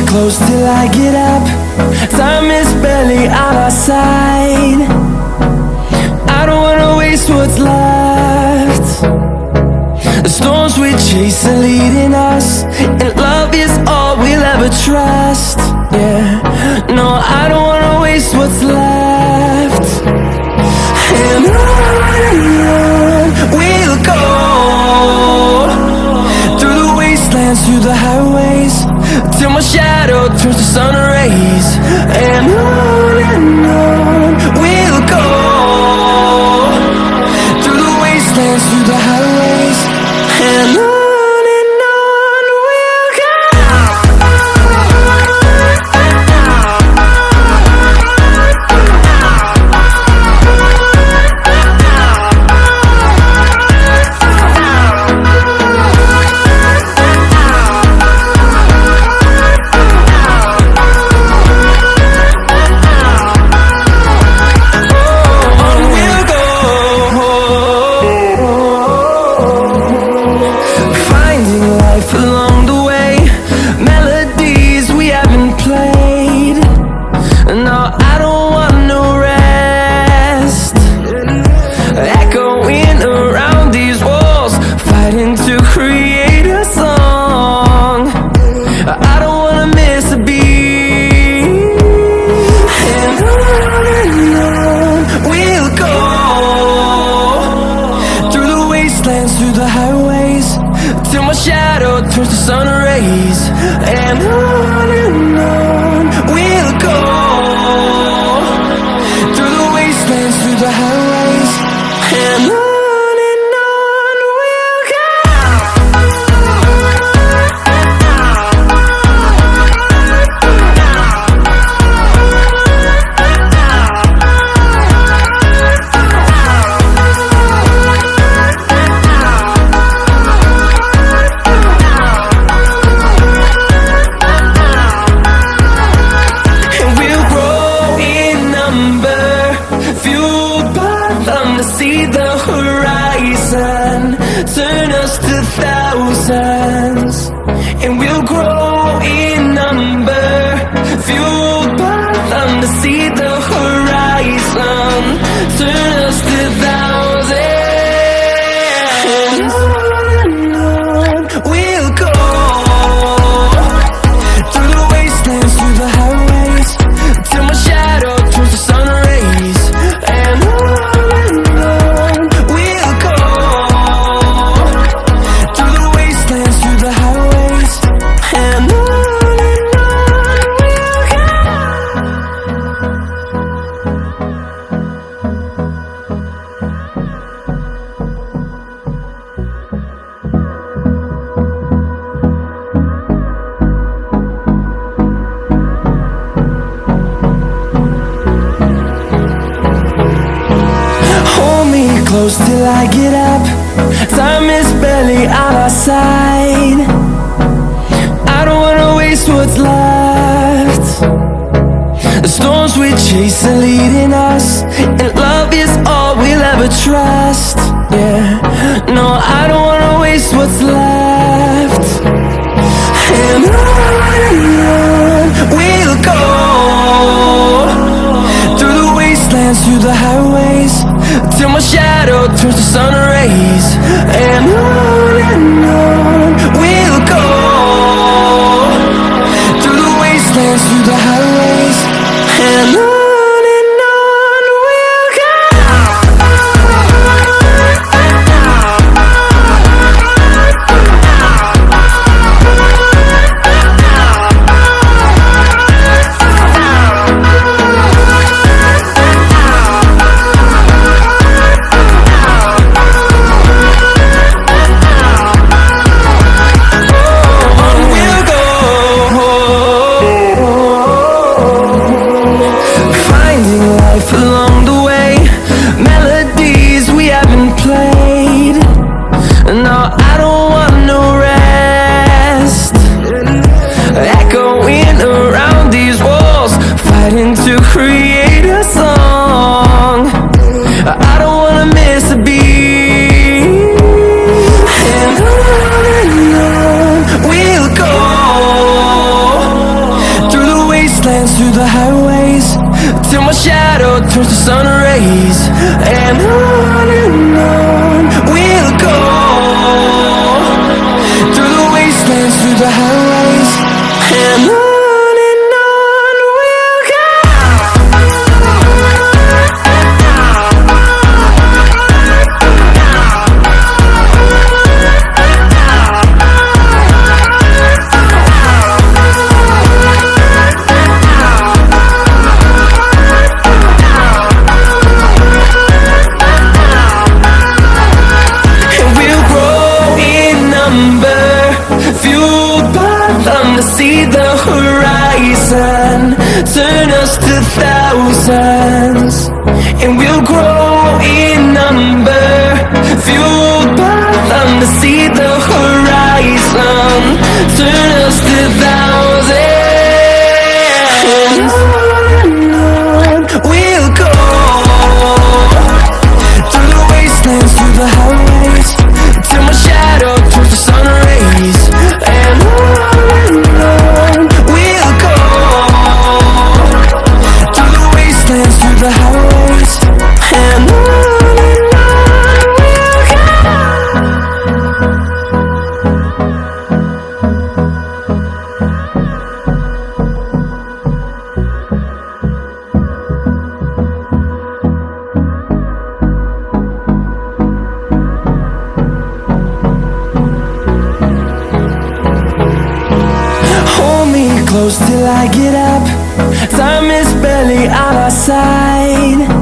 Close till I get up. Time is barely on our side. I don't wanna waste what's left. The storms we chase are leading us, and love is all we'll ever trust. Yeah, no, I don't wanna waste what's left. And on we'll go, through the wastelands, through the highways, till my shadow turns to sun rays. And on we'll go, through the wastelands, through the highways, and on we'll go. Along the way, melodies we haven't played. No, I don't want no rest. Echoing around these walls, fighting to create a song. I don't wanna miss a beat. And on we'll go, through the wastelands, through the highways, till my shadow turns to sun rays. And on we'll go, through the wastelands, through the highways, and on we'll go. See the horizon turn us to thousands, and we'll grow in number, fueled by them. To see the horizon turn us to thousands, and on we'll go, through the wastelands, through the highways, till my shadow turns to sun rays. And close till I get up. Time is barely on our side. I don't wanna waste what's left. The storms we chase are leading us, and love is all we'll ever trust. Yeah, no, I don't wanna waste what's left. And on we'll go, through the wastelands, through the highways, till my shadow turns to sun rays. And on we'll go, through the wastelands, through the highways, and on we'll go. Oh, till my shadow turns to sun rays. And on we'll go, through the wastelands, through the highways, and on we'll go. See the horizon, turn us to thousands, and we'll grow in number, fueled by them to see the horizon, turn us to thousands. And on we'll go, through the wastelands, through the highways, till my shadow turns to sun rays. And on we'll go, through the wastelands, through the highways, and on we'll close till I get up. Time is barely on our side.